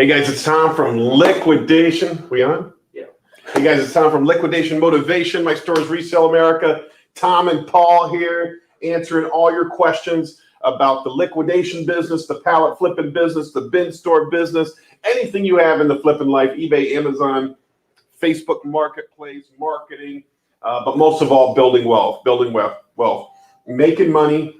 Hey guys, it's Tom from Liquidation. We on? Yeah. Hey guys, it's Tom from Liquidation Motivation. My store is Resale America. Tom and Paul here answering all your questions about the liquidation business, the pallet flipping business, the bin store business, anything you have in the flipping life, eBay, Amazon, Facebook Marketplace, marketing, but most of all, building wealth, making money,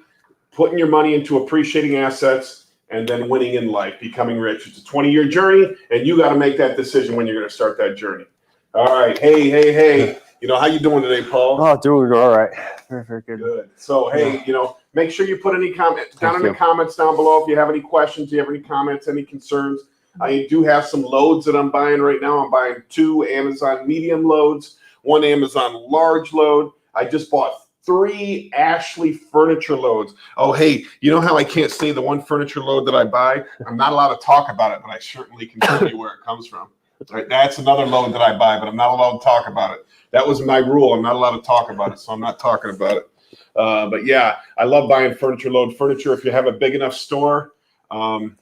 putting your money into appreciating assets, and then winning in life, becoming rich. It's a 20-year journey, and you got to make that decision when you're going to start that journey. All right. Hey. You know, how you doing today, Paul? Oh, doing all right. Very good. Good. So, hey, you know, make sure you put any comments down in the comments down below if you have any questions, you have any comments, any concerns. I do have some loads that I'm buying right now. I'm buying 2 Amazon medium loads, 1 Amazon large load. I just bought 3 Ashley furniture loads. Oh, hey, you know how I can't say the one furniture load that I buy? I'm not allowed to talk about it, but I certainly can tell you where it comes from. Right, that's another load that I buy, but I'm not allowed to talk about it. That was my rule. I'm not allowed to talk about it, so I'm not talking about it. But yeah, I love buying furniture load furniture. If you have a big enough store, it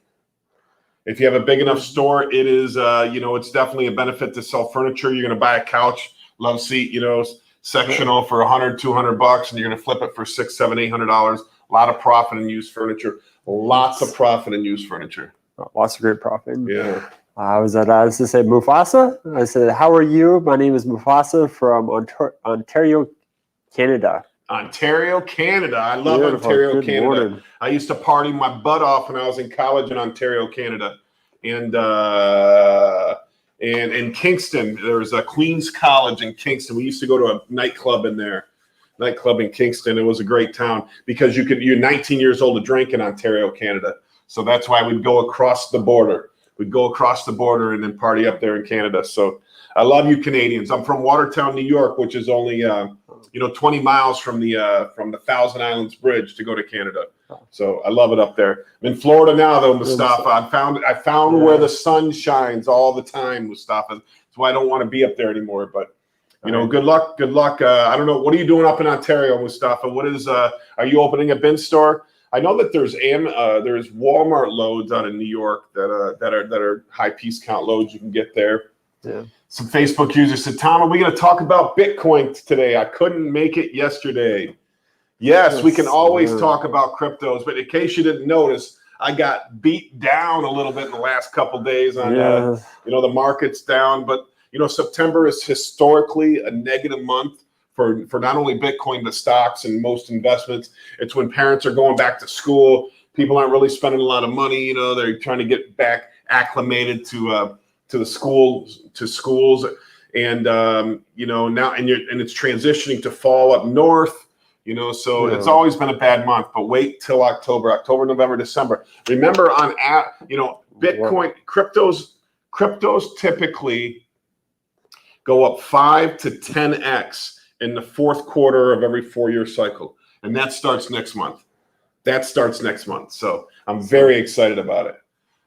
is, you know, it's definitely a benefit to sell furniture. You're going to buy a couch, love seat, you know, sectional for $100, $200, and you're going to flip it for $600, $700, $800. A lot of profit in used furniture. Lots of profit in used furniture. Lots of great profit. Yeah. I was at, this to say Mufasa. I said, how are you? My name is Mufasa from Ontario, Canada. Ontario, Canada. I love Beautiful. Ontario, Good Canada. morning. I used to party my butt off when I was in college in Ontario, Canada. And in Kingston, there was a Queens College in Kingston. We used to go to a nightclub in there. Nightclub in Kingston. It was a great town because you're 19 years old to drink in Ontario, Canada. So that's why we'd go across the border. We'd go across the border and then party up there in Canada. So I love you Canadians. I'm from Watertown, New York, which is only 20 miles from the Thousand Islands Bridge to go to Canada. So I love it up there. I'm in Florida now, though, Mustafa. I found where the sun shines all the time, Mustafa. That's why I don't want to be up there anymore. But you know, good luck. I don't know. What are you doing up in Ontario, Mustafa? What is? Are you opening a bin store? I know that there's Walmart loads out in New York that are high piece count loads you can get there. Yeah. Some Facebook users said, Tom, are we going to talk about Bitcoin today? I couldn't make it yesterday. Yes, we can always talk about cryptos, but in case you didn't notice, I got beat down a little bit in the last couple of days on the market's down, but you know, September is historically a negative month for not only Bitcoin, but stocks and most investments. It's when parents are going back to school. People aren't really spending a lot of money. You know, they're trying to get back acclimated to the schools, and you know, now and it's transitioning to fall up north. You know, so it's always been a bad month. But wait till October, November, December. Remember, Bitcoin, cryptos typically go up 5 to 10x in the 4th quarter of every 4-year cycle. And that starts next month. So I'm very excited about it.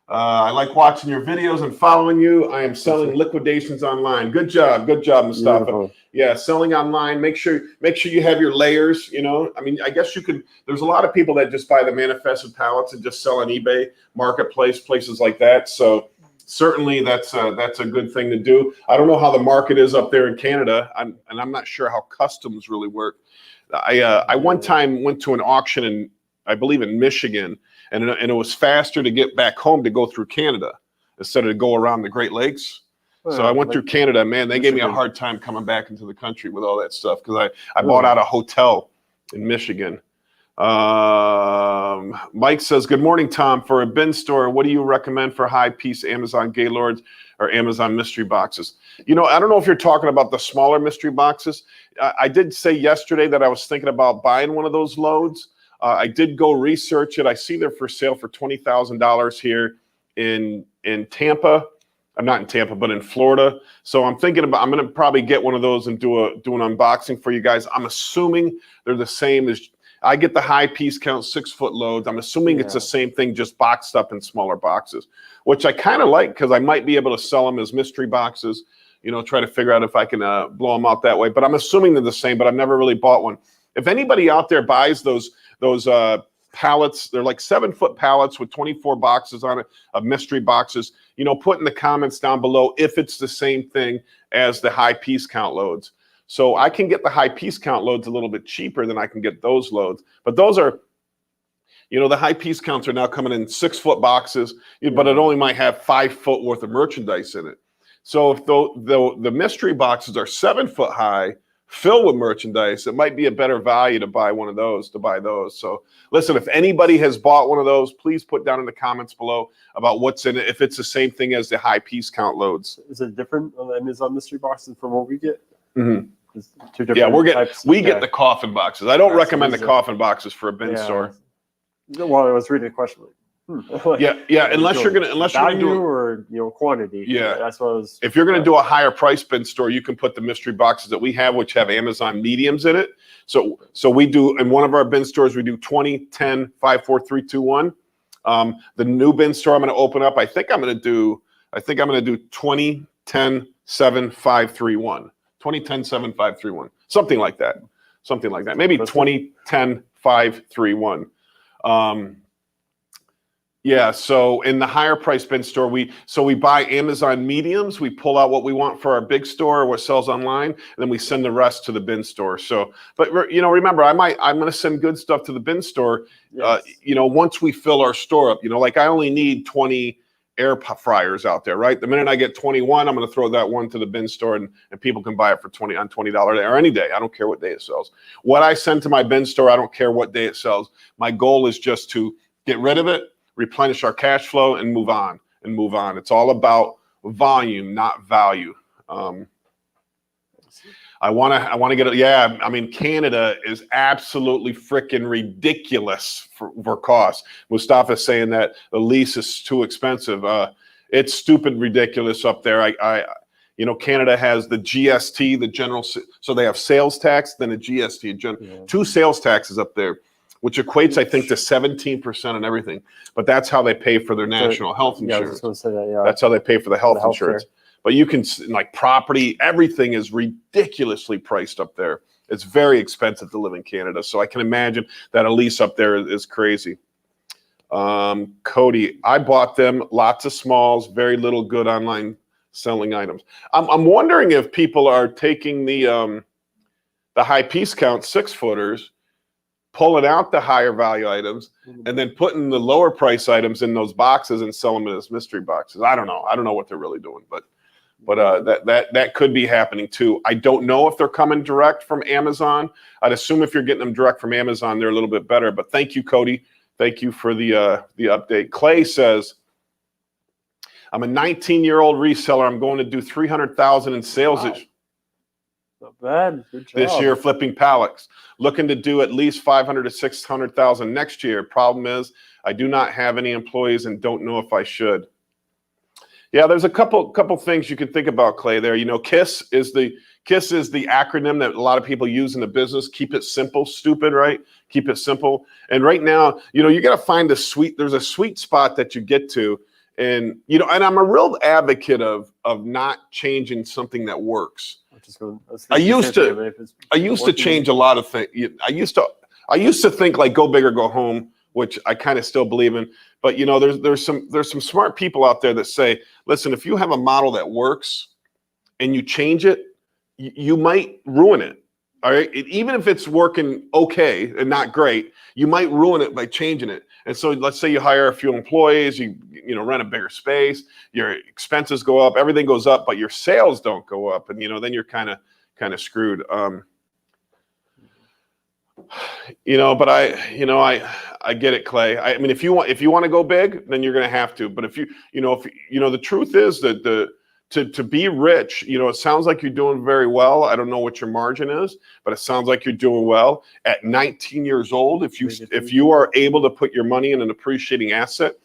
I like watching your videos and following you. I am selling liquidations online. Good job, Mustafa. Beautiful. Yeah, selling online. Make sure you have your layers. You know, I mean, I guess you could. There's a lot of people that just buy the manifested pallets and just sell on eBay, Marketplace, places like that. So certainly that's a good thing to do. I don't know how the market is up there in Canada, and I'm not sure how customs really work. I one time went to an auction I believe in Michigan, and it was faster to get back home to go through Canada instead of to go around the Great Lakes. So I went through Canada. Man, they gave me a hard time coming back into the country with all that stuff because I bought out a hotel in Michigan. Mike says, good morning, Tom. For a bin store, what do you recommend for high piece Amazon Gaylords or Amazon mystery boxes? You know, I don't know if you're talking about the smaller mystery boxes. I did say yesterday that I was thinking about buying one of those loads. I did go research it. I see they're for sale for $20,000 here in Tampa. I'm not in Tampa, but in Florida. So I'm thinking I'm going to probably get one of those and do an unboxing for you guys. I'm assuming they're the same as I get the high piece count 6-foot loads. I'm assuming it's the same thing, just boxed up in smaller boxes, which I kind of like because I might be able to sell them as mystery boxes, you know, try to figure out if I can blow them out that way. But I'm assuming they're the same, but I've never really bought one. If anybody out there buys those pallets, they're like 7-foot pallets with 24 boxes on it of mystery boxes. put in the comments down below if it's the same thing as the high piece count loads. So I can get the high piece count loads a little bit cheaper than I can get those loads. But those are, the high piece counts are now coming in 6-foot boxes, but it only might have 5 foot worth of merchandise in it. So if the mystery boxes are 7 foot high, filled with merchandise, it might be a better value to buy one of those, So listen, if anybody has bought one of those, please put down in the comments below about what's in it, if it's the same thing as the high piece count loads. Is it different on Amazon mystery boxes from what we get? Mm-hmm. Two different we get the coffin boxes. I don't recommend the coffin boxes for a bin store. Well, I was reading the question. Unless you're gonna do or quantity. Yeah, that's what I was. If you're gonna do a higher price bin store, you can put the mystery boxes that we have, which have Amazon mediums in it. So we do in one of our bin stores, we do 20, 10, 5, 4, 3, 2, 1. The new bin store I'm gonna open up, I think I'm gonna do 20, 10, 7, 5, 3, 1. 20, 10, 7, 5, 3, 1. Something like that. Maybe 20, 10, 5, 3, 1. So in the higher price bin store, we buy Amazon mediums, we pull out what we want for our big store, what sells online, and then we send the rest to the bin store. So, but remember, I'm going to send good stuff to the bin store, once we fill our store up. Like I only need 20 air fryers out there, right? The minute I get 21, I'm going to throw that one to the bin store, and people can buy it for $20 or any day. I don't care what day it sells. What I send to my bin store, I don't care what day it sells. My goal is just to get rid of it, replenish our cash flow, and move on. It's all about volume, not value. I want to get it. Yeah, I mean, Canada is absolutely freaking ridiculous for cost. Mustafa's saying that the lease is too expensive. It's stupid ridiculous up there. Canada has the GST, the general. So they have sales tax, then a GST, 2 sales taxes up there, which equates, I think, to 17% on everything. But that's how they pay for their national health insurance. I was just going to say that, That's how they pay for the health insurance. But you can, like property, everything is ridiculously priced up there. It's very expensive to live in Canada. So I can imagine that a lease up there is crazy. Cody, I bought them, lots of smalls, very little good online selling items. I'm wondering if people are taking the high piece count 6-footers, pulling out the higher value items, and then putting the lower price items in those boxes and selling them as mystery boxes. I don't know what they're really doing, but that could be happening too. I don't know if they're coming direct from Amazon. I'd assume if you're getting them direct from Amazon, they're a little bit better. But thank you, Cody. Thank you for the update. Clay says, I'm a 19-year-old reseller. I'm going to do $300,000 in sales. Wow. Not bad. Good job. This year, flipping pallets. Looking to do at least $500,000 to $600,000 next year. Problem is, I do not have any employees and don't know if I should. Yeah, there's a couple things you can think about, Clay. There, KISS is the acronym that a lot of people use in the business. Keep it simple, stupid, right? Keep it simple. And right now, you got to find there's a sweet spot that you get to, and and I'm a real advocate of not changing something that works. I used to change a lot of things. I used to think like go big or go home, which I kind of still believe in. But there's some smart people out there that say, listen, if you have a model that works and you change it, you might ruin it. All right, even if it's working okay and not great, you might ruin it by changing it. And so let's say you hire a few employees, you rent a bigger space, your expenses go up, everything goes up, but your sales don't go up, and then you're kind of screwed. But I get it, Clay. I mean, if you want to go big, then you're going to have to. But if the truth is that to be rich, it sounds like you're doing very well. I don't know what your margin is, but it sounds like you're doing well. At 19 years old, if you are able to put your money in an appreciating asset,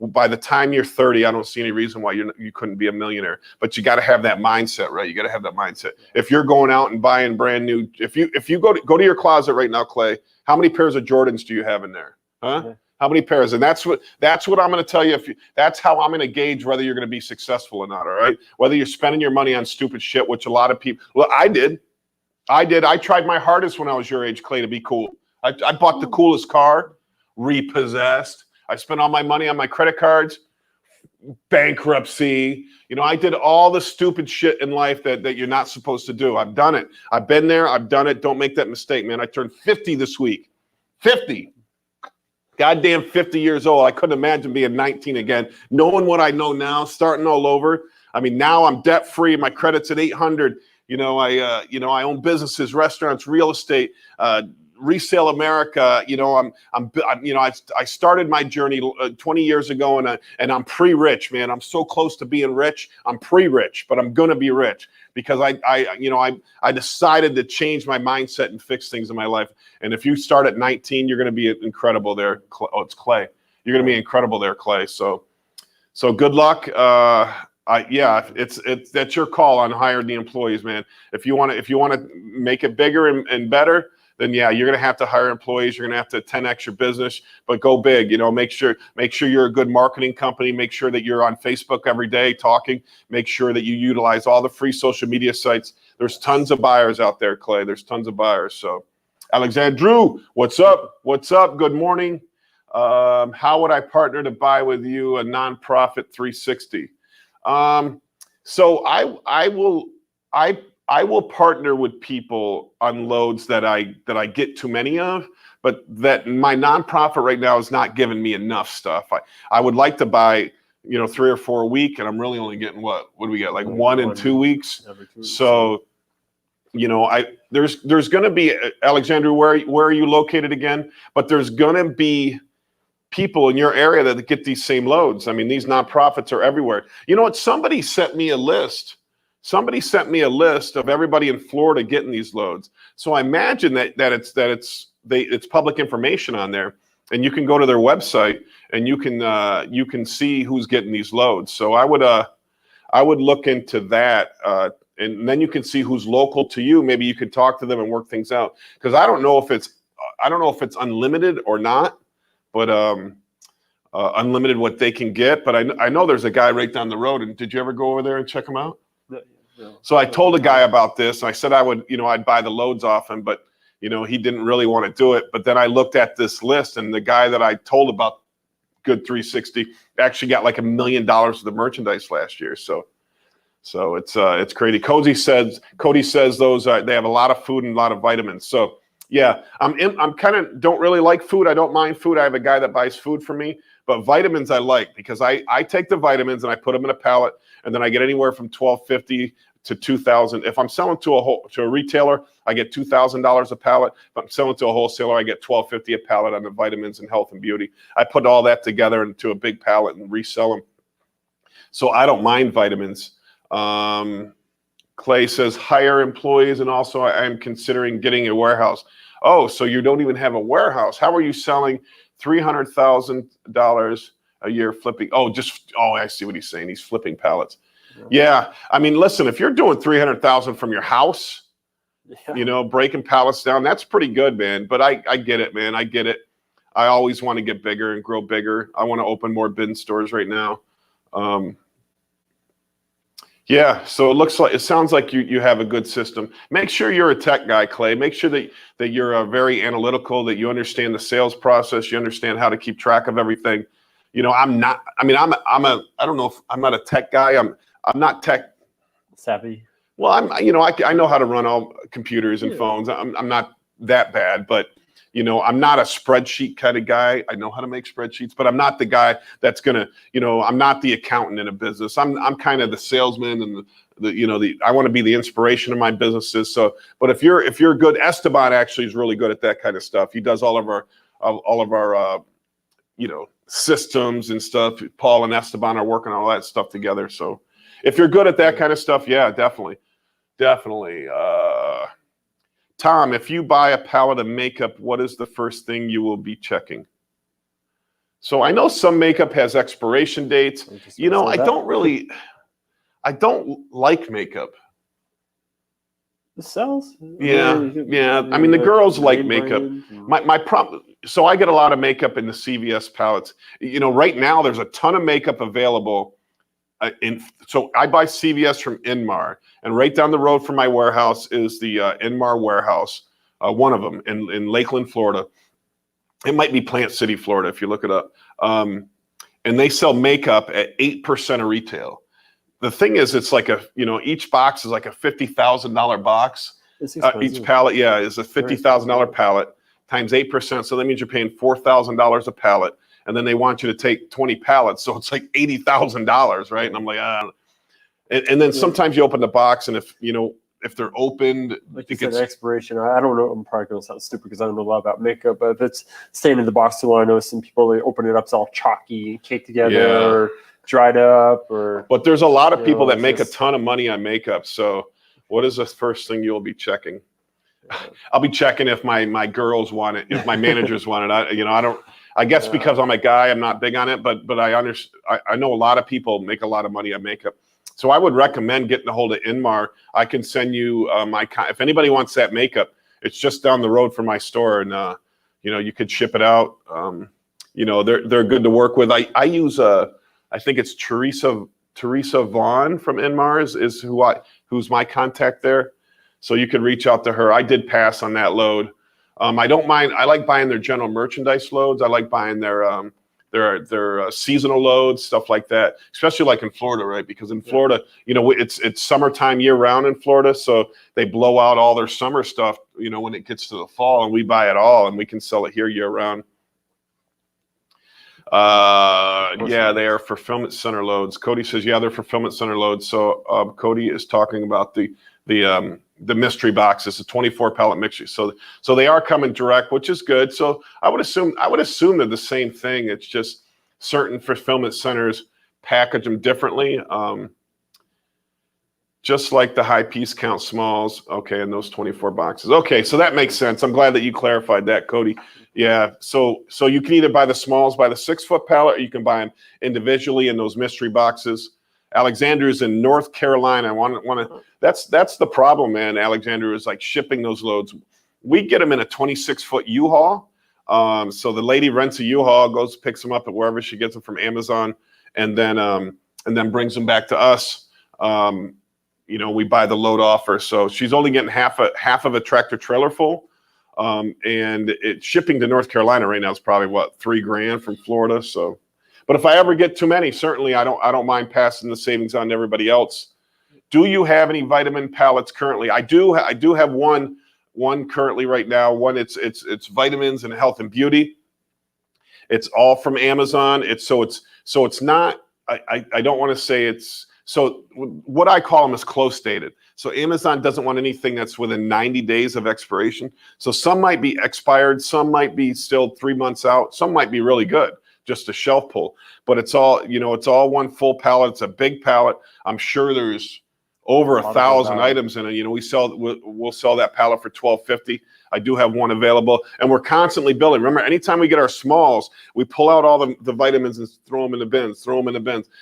by the time you're 30, I don't see any reason why you couldn't be a millionaire. But you got to have that mindset, right? You got to have that mindset. If you're going out and buying brand new, if you go to your closet right now, Clay, how many pairs of Jordans do you have in there? Huh? Yeah. How many pairs? And that's what I'm going to tell you. That's how I'm going to gauge whether you're going to be successful or not. All right. Whether you're spending your money on stupid shit, which a lot of people. Well, I did. I tried my hardest when I was your age, Clay, to be cool. I bought the coolest car, repossessed. I spent all my money on my credit cards, bankruptcy. I did all the stupid shit in life that you're not supposed to do. I've done it. I've been there. I've done it. Don't make that mistake, man. I turned 50 this week. 50. Goddamn 50 years old. I couldn't imagine being 19 again. Knowing what I know now, starting all over. I mean, now I'm debt free. My credit's at 800. I own businesses, restaurants, real estate, Resale America. I started my journey 20 years ago, and I'm pre-rich, man. I'm so close to being rich. I'm pre-rich, but I'm gonna be rich because I decided to change my mindset and fix things in my life. And if you start at 19, you're gonna be incredible there. Oh, it's Clay. You're gonna be incredible there, Clay. So good luck. It's that's your call on hiring the employees, man. If you want to make it bigger and better, then yeah, you're gonna have to hire employees. You're gonna have to 10x your business, but go big. Make sure you're a good marketing company. Make sure that you're on Facebook every day talking. Make sure that you utilize all the free social media sites. There's tons of buyers out there, Clay. There's tons of buyers. So, Alexandru, what's up? What's up? Good morning. How would I partner to buy with you a nonprofit 360? So I will partner with people on loads that I get too many of, but that my nonprofit right now is not giving me enough stuff. I would like to buy, 3 or 4 a week, and I'm really only getting what do we get? Like 1 in 2 weeks. Every 2 weeks. So, there's going to be, Alexandru, where are you located again? But there's going to be people in your area that get these same loads. I mean, these nonprofits are everywhere. You know what? Somebody sent me a list of everybody in Florida getting these loads. So I imagine that it's public information on there, and you can go to their website and you can see who's getting these loads. So I would look into that, and then you can see who's local to you. Maybe you could talk to them and work things out, because I don't know if it's unlimited or not, but unlimited what they can get. But I know there's a guy right down the road. And did you ever go over there and check him out? No. So I told a guy about this, and I said I'd buy the loads off him, but he didn't really want to do it. But then I looked at this list, and the guy that I told about Good 360 actually got like $1 million of the merchandise last year. So it's crazy. Cody says those they have a lot of food and a lot of vitamins. So yeah, I'm kind of don't really like food. I don't mind food. I have a guy that buys food for me, but vitamins I like, because I take the vitamins and I put them in a pallet, and then I get anywhere from $1,250 to $2,000. If I'm selling to a retailer, I get $2,000 a pallet. If I'm selling to a wholesaler, I get $1,250 a pallet on the vitamins and health and beauty. I put all that together into a big pallet and resell them. So I don't mind vitamins. Clay says hire employees, and also I'm considering getting a warehouse. Oh, so you don't even have a warehouse? How are you selling $300,000 a year flipping? Oh, I see what he's saying. He's flipping pallets. Yeah, I mean, listen, if you're doing 300,000 from your house, breaking pallets down, that's pretty good, man. But I get it, man. I get it. I always want to get bigger and grow bigger. I want to open more bin stores right now. Yeah, so it sounds like you have a good system. Make sure you're a tech guy, Clay. Make sure that you're very analytical, that you understand the sales process, you understand how to keep track of everything. I'm not. I mean, I don't know if I'm not a tech guy. I'm not tech savvy. Well, I know how to run all computers and phones. I'm not that bad, but I'm not a spreadsheet kind of guy. I know how to make spreadsheets, but I'm not the guy that's gonna, I'm not the accountant in a business. I'm kind of the salesman, and I want to be the inspiration of my businesses. So, but if you're good, Esteban actually is really good at that kind of stuff. He does all of our systems and stuff. Paul and Esteban are working on all that stuff together. So if you're good at that kind of stuff, yeah, definitely. Tom, if you buy a pallet of makeup, what is the first thing you will be checking? So I know some makeup has expiration dates. I don't like makeup. It sells. Yeah. I mean, the girls like makeup. My problem. So I get a lot of makeup in the CVS pallets. Right now there's a ton of makeup available. So I buy CVS from Inmar, and right down the road from my warehouse is the Inmar warehouse, one of them in Lakeland, Florida. It might be Plant City, Florida, if you look it up. and they sell makeup at 8% of retail. The thing is, it's like each box is like a $50,000 box. Each pallet, is a $50,000 pallet times 8%. So that means you're paying $4,000 a pallet, and then they want you to take 20 pallets. So it's like $80,000, right? And I'm like, and then sometimes you open the box, and if they're opened, like you said, expiration. I don't know. I'm probably going to sound stupid because I don't know a lot about makeup, but if it's staying in the box too long, I know some people, they open it up, it's all chalky, caked together, or dried up, But there's a lot of people that make a ton of money on makeup. So what is the first thing you'll be checking? I'll be checking if my girls want it, if my managers want it. I guess because I'm a guy, I'm not big on it, but I know a lot of people make a lot of money on makeup. So I would recommend getting a hold of Inmar. I can send you if anybody wants that makeup, it's just down the road from my store, and you could ship it out. They're good to work with. I use I think it's Teresa Vaughn from Inmar is who's my contact there. So you could reach out to her. I did pass on that load. I don't mind. I like buying their general merchandise loads. I like buying their seasonal loads, stuff like that, especially like in Florida, right? Because in Florida, it's summertime year round in Florida. So they blow out all their summer stuff, when it gets to the fall, and we buy it all, and we can sell it here year round. They are fulfillment center loads. Cody says, they're fulfillment center loads. So Cody is talking about the mystery boxes, the 24 pallet mixture. So they are coming direct, which is good. So I would assume they're the same thing. It's just certain fulfillment centers package them differently. Just like the high piece count smalls. Okay, in those 24 boxes. Okay, so that makes sense. I'm glad that you clarified that, Cody. Yeah, so you can either buy the smalls by the 6-foot pallet, or you can buy them individually in those mystery boxes. Alexander's in North Carolina. That's the problem, man. Alexander is like shipping those loads. We get them in a 26-foot U-Haul. So the lady rents a U-Haul, goes picks them up at wherever she gets them from Amazon, and then brings them back to us. We buy the load off her. So she's only getting half of a tractor trailer full. And shipping to North Carolina right now is probably $3,000 from Florida. So, but if I ever get too many, certainly I don't mind passing the savings on to everybody else. Do you have any vitamin pallets currently? I do have one currently right now. One, it's vitamins and health and beauty. It's all from Amazon. It's not. I don't want to say it's. So what I call them is close dated. So Amazon doesn't want anything that's within 90 days of expiration. So some might be expired, some might be still 3 months out, some might be really good, just a shelf pull. But it's all one full pallet. It's a big pallet. I'm sure there's over 1,000 items in it. We'll sell that pallet for $1,250. I do have one available, and we're constantly building. Remember, anytime we get our smalls, we pull out all the vitamins and throw them in the bins.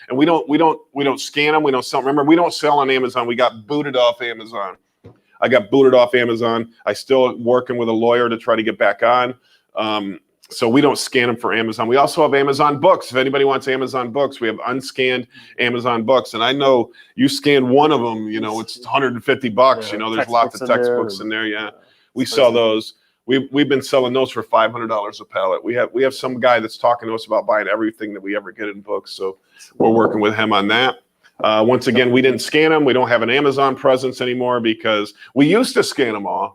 And we don't scan them. We don't sell them. Remember, we don't sell on Amazon. We got booted off Amazon. I got booted off Amazon. I still working with a lawyer to try to get back on. So we don't scan them for Amazon. We also have Amazon books. If anybody wants Amazon books, we have unscanned Amazon books. And I know you scan one of them, it's $150. There's lots of textbooks in there. Yeah. We sell those. We've been selling those for $500 a pallet. We have some guy that's talking to us about buying everything that we ever get in books. So we're working with him on that. Once again, we didn't scan them. We don't have an Amazon presence anymore because we used to scan them all.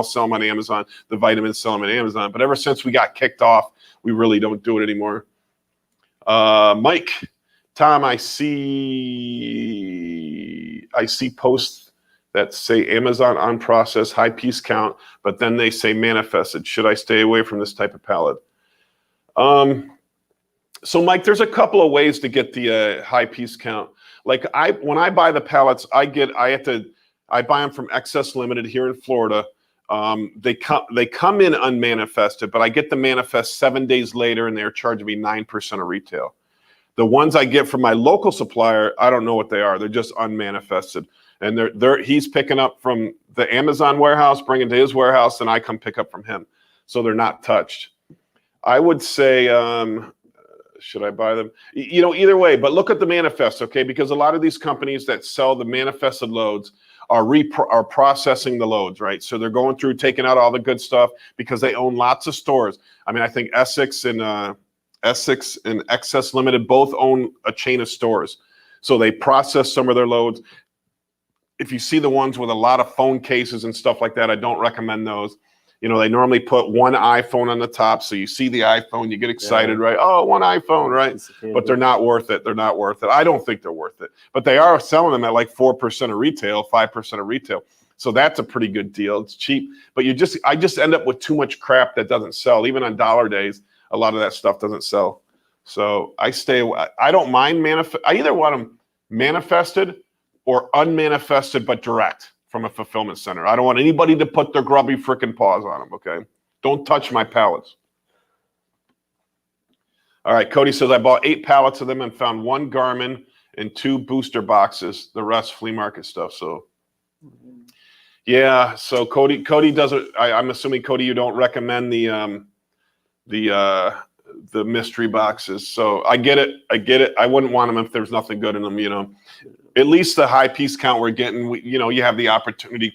Sell them on Amazon. The vitamins, sell them on Amazon. But ever since we got kicked off, we really don't do it anymore. Mike, Tom, I see posts that say Amazon unprocessed, high piece count, but then they say manifested. Should I stay away from this type of pallet? So Mike, there's a couple of ways to get the high piece count. Like when I buy the pallets, I buy them from Excess Limited here in Florida. They come in unmanifested, but I get the manifest 7 days later, and they're charging me 9% of retail. The ones I get from my local supplier, I don't know what they are. They're just unmanifested, and he's picking up from the Amazon warehouse, bringing to his warehouse, and I come pick up from him. So they're not touched. I would say. Should I buy them? Either way, but look at the manifest, okay? Because a lot of these companies that sell the manifested loads are processing the loads, right? So they're going through, taking out all the good stuff because they own lots of stores. I mean, I think Essex and Essex and Excess Limited both own a chain of stores. So they process some of their loads. If you see the ones with a lot of phone cases and stuff like that, I don't recommend those. You know, they normally put one iPhone on the top. So you see the iPhone, you get excited, right? Oh, one iPhone, right? But they're not worth it. They're not worth it. I don't think they're worth it. But they are selling them at like 4% of retail, 5% of retail. So that's a pretty good deal. It's cheap. But I just end up with too much crap that doesn't sell. Even on dollar days, a lot of that stuff doesn't sell. So I don't mind I either want them manifested or unmanifested but direct from a fulfillment center. I don't want anybody to put their grubby freaking paws on them, okay? Don't touch my pallets. All right, Cody says, I bought 8 pallets of them and found 1 Garmin and 2 booster boxes, the rest flea market stuff. So, yeah, so Cody doesn't, I'm assuming, Cody, you don't recommend the mystery boxes. So I get it. I wouldn't want them if there's nothing good in them, you know. At least the high piece count we're getting, you have the opportunity.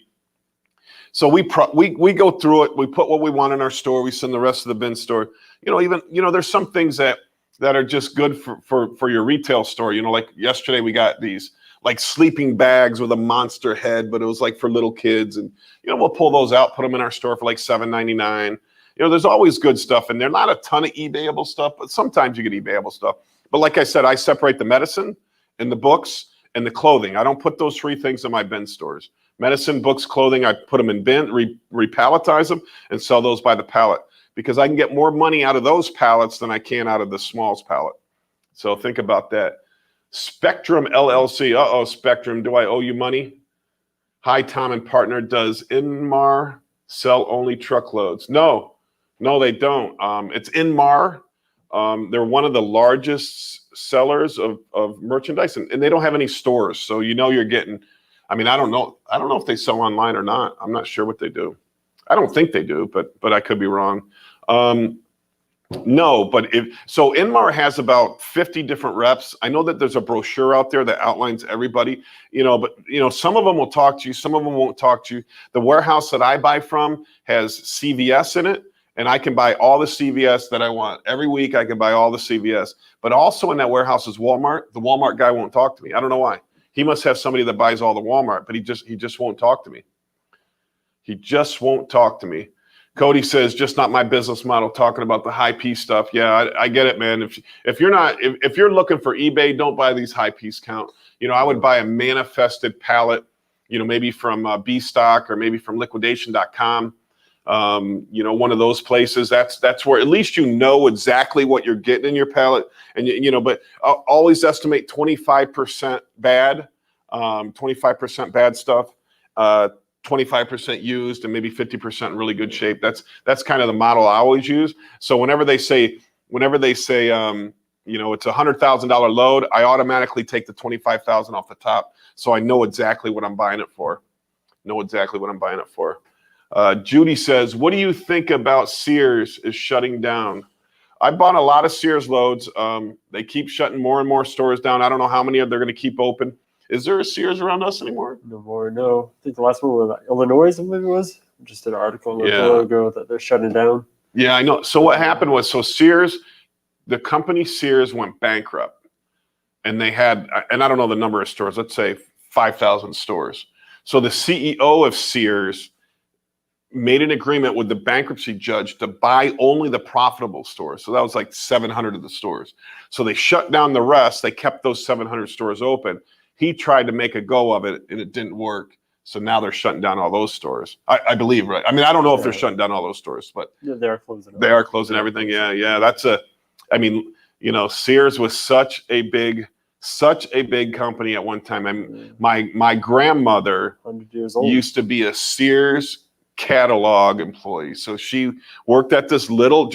So we go through it. We put what we want in our store. We send the rest of the bin store. There's some things that are just good for your retail store. Like yesterday we got these like sleeping bags with a monster head, but it was like for little kids. And, we'll pull those out, put them in our store for like $7.99. There's always good stuff. And there's not a ton of eBayable stuff, but sometimes you get eBayable stuff. But like I said, I separate the medicine and the books and the clothing. I don't put those 3 things in my bin stores. Medicine, books, clothing, I put them in bin, repalletize them, and sell those by the pallet because I can get more money out of those pallets than I can out of the Smalls pallet. So think about that. Spectrum LLC. Uh-oh, Spectrum, do I owe you money? Hi, Tom and partner. Does Inmar sell only truckloads? No, they don't. It's Inmar. They're one of the largest sellers of merchandise, and they don't have any stores. So you're getting, I don't know if they sell online or not. I'm not sure what they do. I don't think they do, but I could be wrong. No, but Inmar has about 50 different reps. I know that there's a brochure out there that outlines everybody, but some of them will talk to you, some of them won't talk to you. The warehouse that I buy from has CVS in it. And I can buy all the CVS that I want. Every week I can buy all the CVS. But also in that warehouse is Walmart. The Walmart guy won't talk to me. I don't know why. He must have somebody that buys all the Walmart, but he just won't talk to me. He just won't talk to me. Cody says, just not my business model, talking about the high piece stuff. Yeah, I get it, man. If you're looking for eBay, don't buy these high piece count. I would buy a manifested pallet, maybe from B Stock or maybe from liquidation.com. One of those places. That's where at least exactly what you're getting in your pallet, and but always estimate 25% bad, 25% bad stuff, 25% used, and maybe 50% in really good shape. That's kind of the model I always use. So whenever they say it's a $100,000 load, I automatically take the 25,000 off the top, so I know exactly what I'm buying it for. Judy says, what do you think about Sears is shutting down? I bought a lot of Sears loads. They keep shutting more and more stores down. I don't know how many they're going to keep open. Is there a Sears around us anymore? No more, no. I think the last one was Illinois, I believe it was. Just an article ago that they're shutting down. Yeah, I know. So what happened was, Sears, the company Sears went bankrupt. And they had, and I don't know the number of stores, let's say 5,000 stores. So the CEO of Sears made an agreement with the bankruptcy judge to buy only the profitable stores. So that was like 700 of the stores. So they shut down the rest. They kept those 700 stores open. He tried to make a go of it, and it didn't work. So now they're shutting down all those stores. I believe, right? I don't know if they're shutting down all those stores, but they are closing. They are closing everything. Yeah. That's Sears was such a big company at one time. My grandmother 100 years old. used to be a Sears catalog employee. So she worked at this little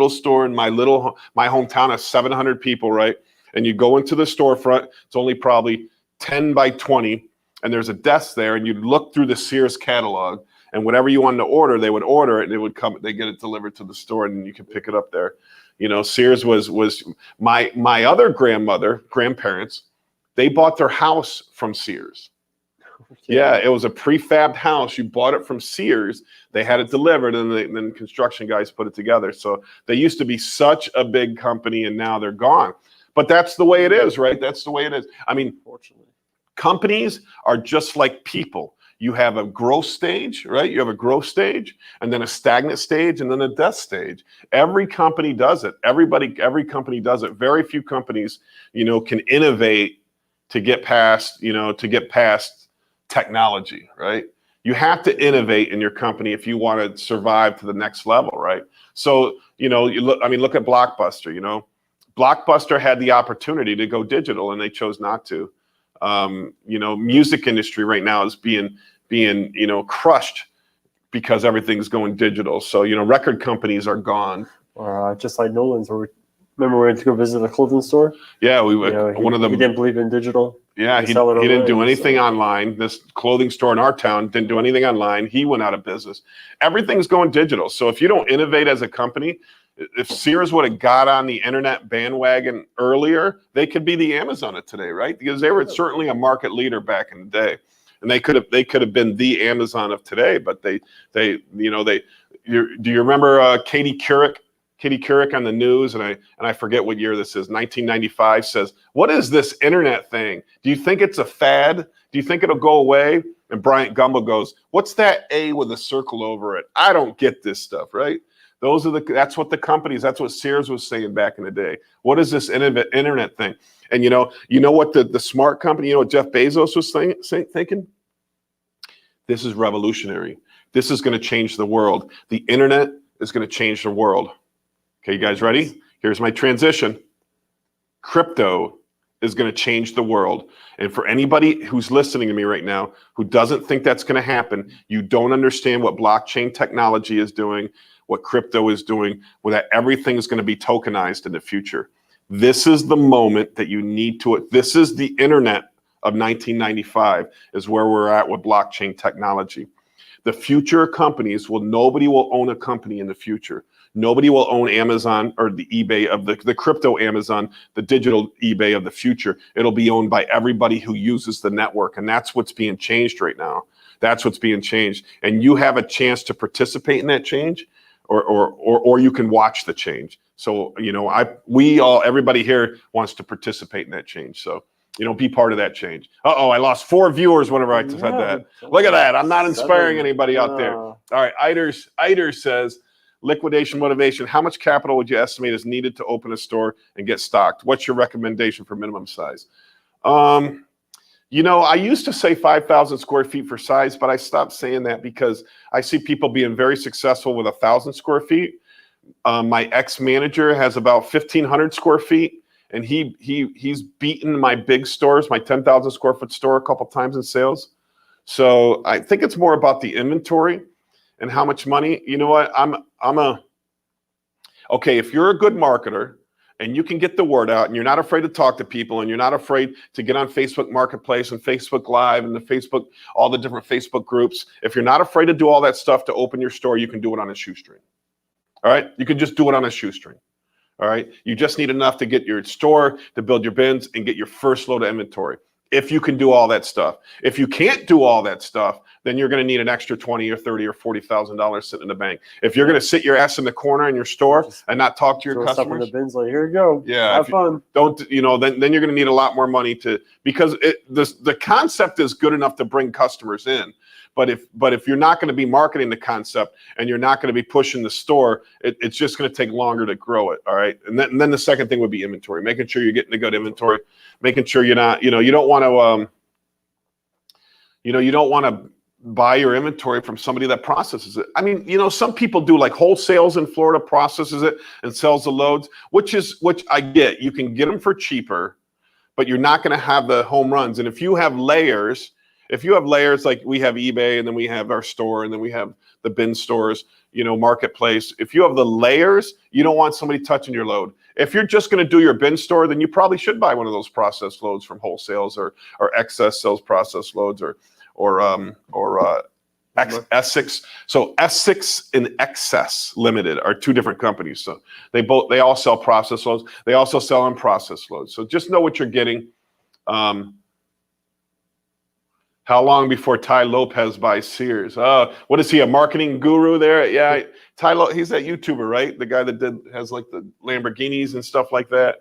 store in my hometown of 700 people, right? And you go into the storefront, it's only probably 10 by 20, and there's a desk there, and you'd look through the Sears catalog, and whatever you wanted to order, they would order it, and it would come, they get it delivered to the store, and you can pick it up there. Sears was my other grandparents, they bought their house from Sears. Yeah, it was a prefabbed house. You bought it from Sears. They had it delivered, and then construction guys put it together. So they used to be such a big company, and now they're gone. But that's the way it is, right? That's the way it is. I mean, Unfortunately. companies are just like people. You have a growth stage, right? You have a growth stage, and then a stagnant stage, and then a death stage. Every company does it. Every company does it. Very few companies, can innovate to get past, technology, right? You have to innovate in your company if you want to survive to the next level, right? So, look at Blockbuster, Blockbuster had the opportunity to go digital and they chose not to. Music industry right now is being crushed because everything's going digital. So, record companies are gone. Just like Nolan's, remember we went to go visit a clothing store? Yeah, one of them. He didn't believe in digital. Yeah, he didn't do anything online. This clothing store in our town didn't do anything online. He went out of business. Everything's going digital. So if you don't innovate as a company, if Sears would have got on the internet bandwagon earlier, they could be the Amazon of today, right? Because they were certainly a market leader back in the day, and they could have been the Amazon of today. But do you remember Katie Couric? Katie Couric on the news, and I forget what year this is, 1995, says, "What is this internet thing? Do you think it's a fad? Do you think it'll go away?" And Bryant Gumbel goes, "What's that A with a circle over it? I don't get this stuff," right? That's what the companies, that's what Sears was saying back in the day. What is this internet thing? And you know what the smart company, what Jeff Bezos was thinking? This is revolutionary. This is going to change the world. The internet is going to change the world. Okay, you guys ready? Here's my transition. Crypto is going to change the world. And for anybody who's listening to me right now who doesn't think that's going to happen, you don't understand what blockchain technology is doing, what crypto is doing, that everything is going to be tokenized in the future. This is the moment that you need to, this is the internet of 1995 is where we're at with blockchain technology. The future companies nobody will own a company in the future. Nobody will own Amazon or the eBay of the crypto Amazon, the digital eBay of the future. It'll be owned by everybody who uses the network. And that's what's being changed right now. That's what's being changed. And you have a chance to participate in that change or you can watch the change. So, everybody here wants to participate in that change. So, be part of that change. I lost 4 viewers whenever I said that. Look at that. I'm not inspiring anybody out there. All right. Eider says, liquidation motivation. How much capital would you estimate is needed to open a store and get stocked? What's your recommendation for minimum size? I used to say 5,000 square feet for size, but I stopped saying that because I see people being very successful with 1,000 square feet. My ex-manager has about 1,500 square feet, and he's beaten my big stores, my 10,000 square foot store, a couple times in sales. So I think it's more about the inventory and how much money. You know what? Okay, if you're a good marketer and you can get the word out and you're not afraid to talk to people and you're not afraid to get on Facebook Marketplace and Facebook Live and all the different Facebook groups, if you're not afraid to do all that stuff to open your store, you can do it on a shoestring. All right? You can just do it on a shoestring. All right? You just need enough to get your store, to build your bins and get your first load of inventory. If you can do all that stuff. If you can't do all that stuff, then you're going to need an extra $20,000 or $30,000 or $40,000 sitting in the bank. If you're going to sit your ass in the corner in your store and not talk to your customers, stuff in the bins, like, here you go. Yeah, have fun. Then you're going to need a lot more money because the concept is good enough to bring customers in. But if you're not going to be marketing the concept and you're not going to be pushing the store, it's just going to take longer to grow it. All right. And then the second thing would be inventory, making sure you're getting a good inventory, making sure you're not, you don't want to buy your inventory from somebody that processes it. I mean, some people do, like wholesales in Florida processes it and sells the loads, which I get. You can get them for cheaper, but you're not going to have the home runs. And if you have layers like we have eBay and then we have our store and then we have the bin stores, marketplace. If you have the layers, you don't want somebody touching your load. If you're just going to do your bin store, then you probably should buy one of those process loads from wholesales or excess sales process loads or S6. So S6 and Excess Limited are two different companies. So they all sell process loads. They also sell unprocessed loads. So just know what you're getting. How long before Ty Lopez buys Sears? What is he, a marketing guru there? Yeah, he's that YouTuber, right? The guy that has like the Lamborghinis and stuff like that.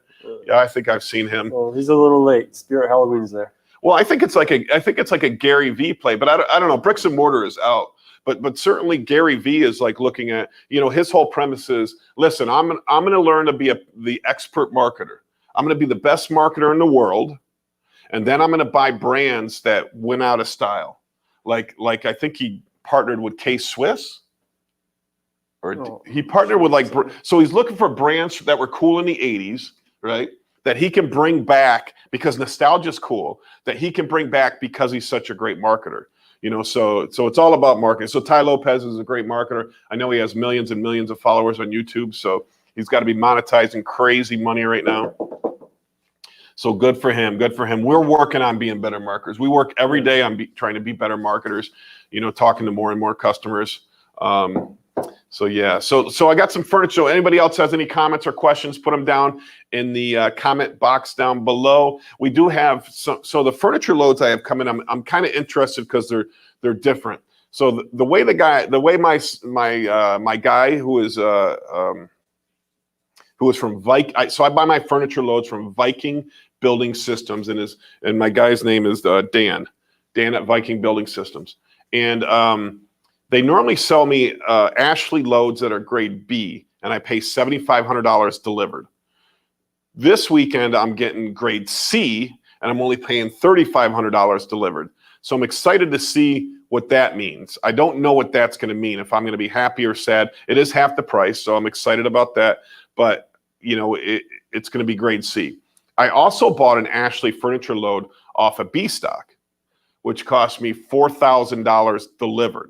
Yeah, I think I've seen him. Well, he's a little late. Spirit Halloween's there. Well, I think it's like a Gary V play, but I don't know. Bricks and mortar is out, but certainly Gary V is like looking at, his whole premise is, listen, I'm going to learn to be the expert marketer. I'm going to be the best marketer in the world, and then I'm going to buy brands that went out of style. Like I think he partnered with K-Swiss, or he partnered with so he's looking for brands that were cool in the 80s, right? That he can bring back because nostalgia is cool, that he can bring back because he's such a great marketer. So it's all about marketing. So Ty Lopez is a great marketer. I know he has millions and millions of followers on YouTube, so he's got to be monetizing crazy money right now. So good for him. Good for him. We're working on being better marketers. We work every day on trying to be better marketers, talking to more and more customers. So yeah, so I got some furniture. Anybody else has any comments or questions, put them down in the comment box down below. We do have so the furniture loads I have coming, I'm kind of interested because they're different. So the way my guy who is from Viking, so I buy my furniture loads from Viking Building Systems, and my guy's name is Dan at Viking Building Systems, and they normally sell me Ashley loads that are grade B, and I pay $7,500 delivered. This weekend, I'm getting grade C, and I'm only paying $3,500 delivered. So I'm excited to see what that means. I don't know what that's going to mean, if I'm going to be happy or sad. It is half the price, so I'm excited about that. But, it's going to be grade C. I also bought an Ashley furniture load off of B stock, which cost me $4,000 delivered.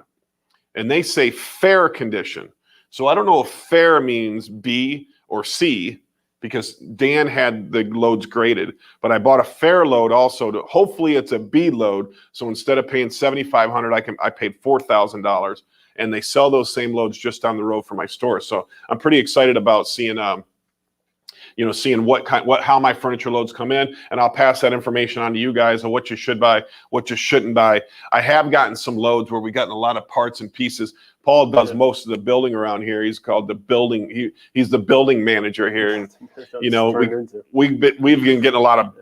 And they say fair condition. So I don't know if fair means B or C, because Dan had the loads graded, but I bought a fair load also hopefully it's a B load. So instead of paying $7,500, I paid $4,000, and they sell those same loads just down the road from my store. So I'm pretty excited about seeing seeing how my furniture loads come in, and I'll pass that information on to you guys on what you should buy, what you shouldn't buy. I have gotten some loads where we gotten a lot of parts and pieces. Paul does most of the building around here. He's called the building. He's the building manager here, and we've been getting a lot of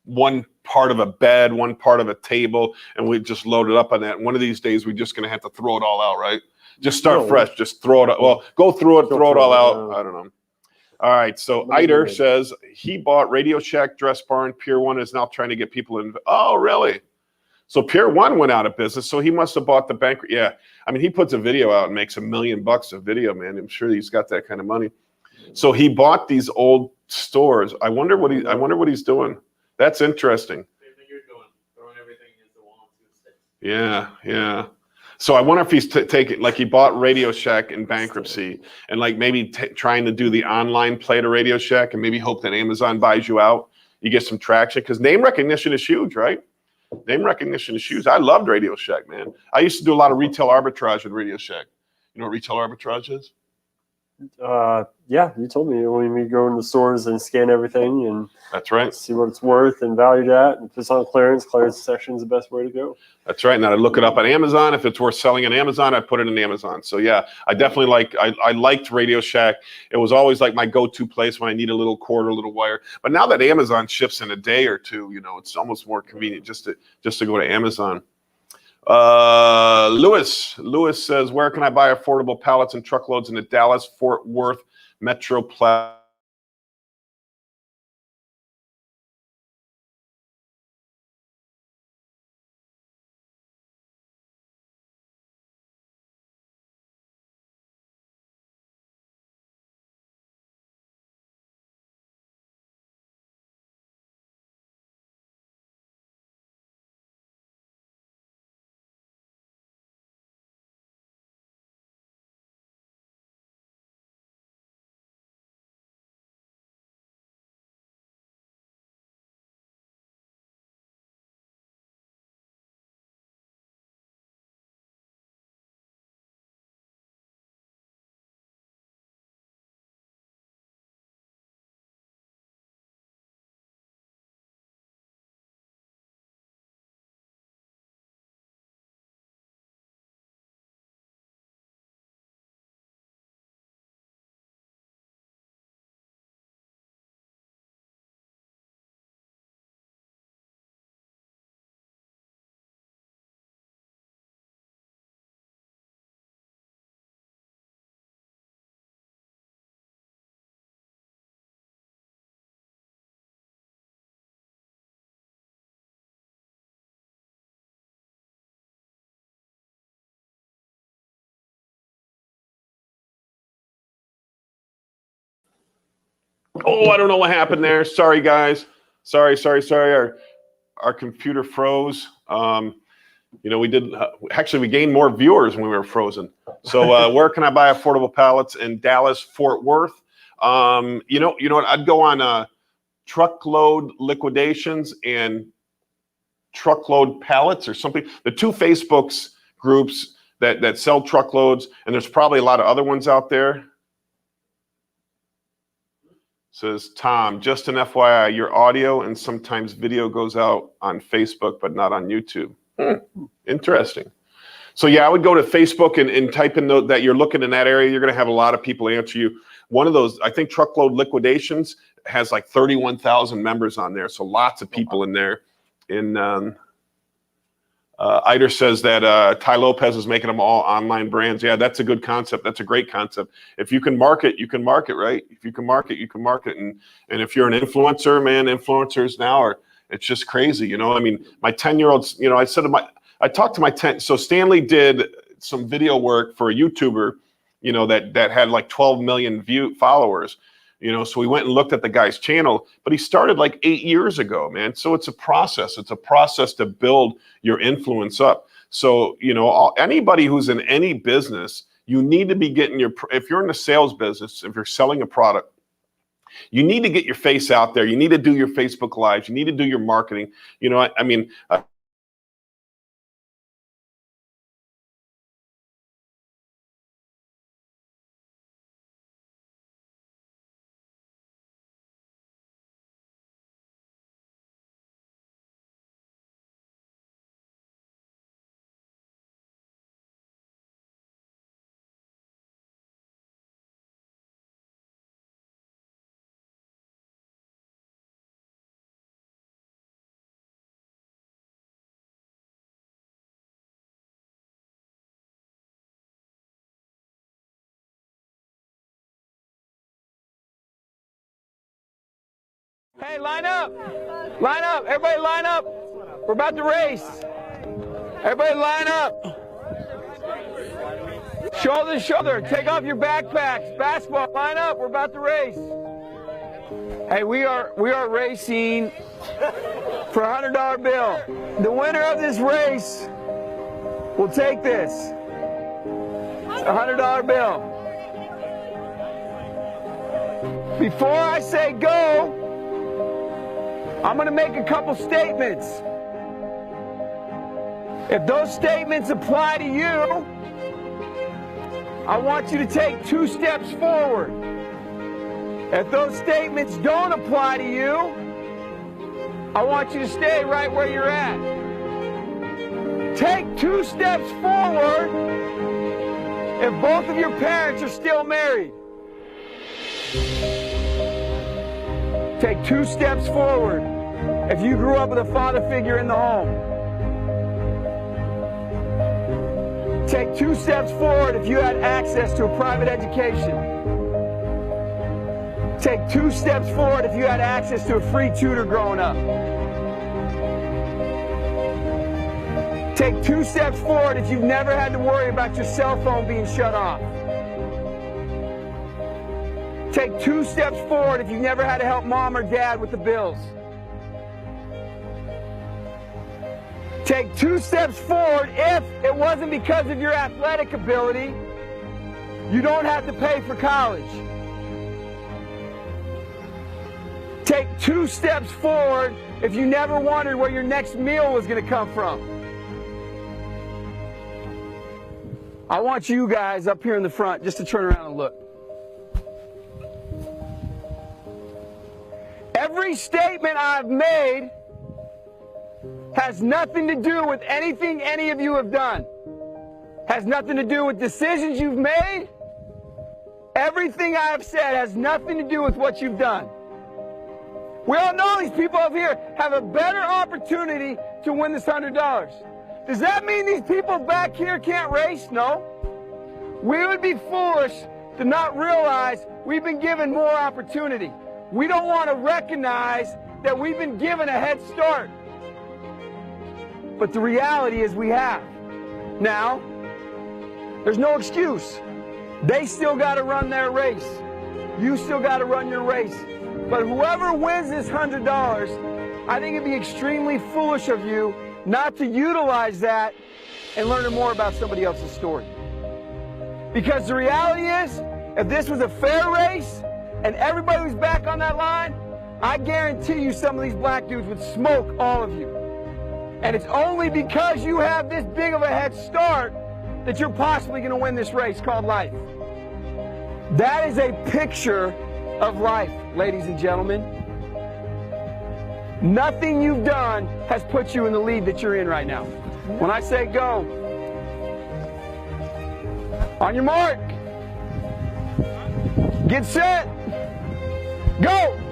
one part of a bed, one part of a table, and we just loaded up on that. One of these days, we're just gonna have to throw it all out, right? Just start fresh. Just throw it. Well, go through it, throw it all out. I don't know. All right, so Eider says he bought Radio Shack, Dress Barn, Pier 1 is now trying to get people in. Oh, really? So Pier 1 went out of business, so he must have bought the Bankrupt. Yeah, I mean, he puts a video out and makes $1 million a video, man. I'm sure he's got that kind of money. So he bought these old stores. I wonder what he's doing. That's interesting. Same thing you're doing, throwing everything into one. Yeah. So I wonder if he's taking, like, he bought Radio Shack in bankruptcy, and like maybe trying to do the online play to Radio Shack, and maybe hope that Amazon buys you out. You get some traction, because name recognition is huge, right? Name recognition is huge. I loved Radio Shack, man. I used to do a lot of retail arbitrage with Radio Shack. You know what retail arbitrage is? Yeah, you told me when we go in the stores and scan everything and that's right, see what it's worth and valued at. And if it's on clearance section is the best way to go. That's right. And I look it up on Amazon. If it's worth selling on Amazon, I put it in Amazon. So yeah, I definitely I liked Radio Shack. It was always like my go-to place when I need a little cord or a little wire. But now that Amazon ships in a day or two, it's almost more convenient just to go to Amazon. Lewis says, where can I buy affordable pallets and truckloads in the Dallas-Fort Worth Metroplex? Oh, I don't know what happened there. Sorry, guys. Sorry. Our computer froze. We did actually we gained more viewers when we were frozen. So where can I buy affordable pallets in Dallas, Fort Worth? You know what? I'd go on Truckload Liquidations and Truckload Pallets or something. The two Facebooks groups that sell truckloads, and there's probably a lot of other ones out there. Says Tom, just an FYI, your audio and sometimes video goes out on Facebook, but not on YouTube. Interesting. So yeah, I would go to Facebook and type in that you're looking in that area. You're going to have a lot of people answer you. One of those, I think Truckload Liquidations has like 31,000 members on there. So lots of people in there. Eider says that Ty Lopez is making them all online brands. Yeah, that's a good concept. That's a great concept. If you can market, you can market, right? If you can market, you can market. And if you're an influencer, man, influencers now are, it's just crazy. I mean, my 10-year-olds, I talked to my 10. So Stanley did some video work for a YouTuber, that had like 12 million followers. So we went and looked at the guy's channel, but he started like 8 years ago, man. So it's a process. It's a process to build your influence up. So, anybody who's in any business, you need to be getting if you're in the sales business, if you're selling a product, you need to get your face out there. You need to do your Facebook Lives. You need to do your marketing. Hey, line up. Line up. Everybody line up. We're about to race. Everybody line up. Shoulder to shoulder. Take off your backpacks. Basketball, line up. We're about to race. Hey, we are racing for a $100 bill. The winner of this race will take this. It's a $100 bill. Before I say go, I'm going to make a couple statements. If those statements apply to you, I want you to take 2 steps forward. If those statements don't apply to you, I want you to stay right where you're at. Take 2 steps forward if both of your parents are still married. Take 2 steps forward if you grew up with a father figure in the home. Take 2 steps forward if you had access to a private education. Take 2 steps forward if you had access to a free tutor growing up. Take 2 steps forward if you've never had to worry about your cell phone being shut off. Take 2 steps forward if you've never had to help mom or dad with the bills. Take 2 steps forward if it wasn't because of your athletic ability, you don't have to pay for college. Take 2 steps forward if you never wondered where your next meal was going to come from. I want you guys up here in the front just to turn around and look. Every statement I've made has nothing to do with anything any of you have done. Has nothing to do with decisions you've made. Everything I have said has nothing to do with what you've done. We all know these people up here have a better opportunity to win this $100. Does that mean these people back here can't race? No. We would be foolish to not realize we've been given more opportunity. We don't want to recognize that we've been given a head start. But the reality is we have. Now, there's no excuse. They still got to run their race. You still got to run your race. But whoever wins this $100, I think it'd be extremely foolish of you not to utilize that and learn more about somebody else's story. Because the reality is, if this was a fair race and everybody was back on that line, I guarantee you some of these black dudes would smoke all of you. And it's only because you have this big of a head start that you're possibly going to win this race called life. That is a picture of life, ladies and gentlemen. Nothing you've done has put you in the lead that you're in right now. When I say go, on your mark, get set, go!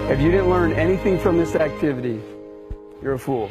If you didn't learn anything from this activity, you're a fool.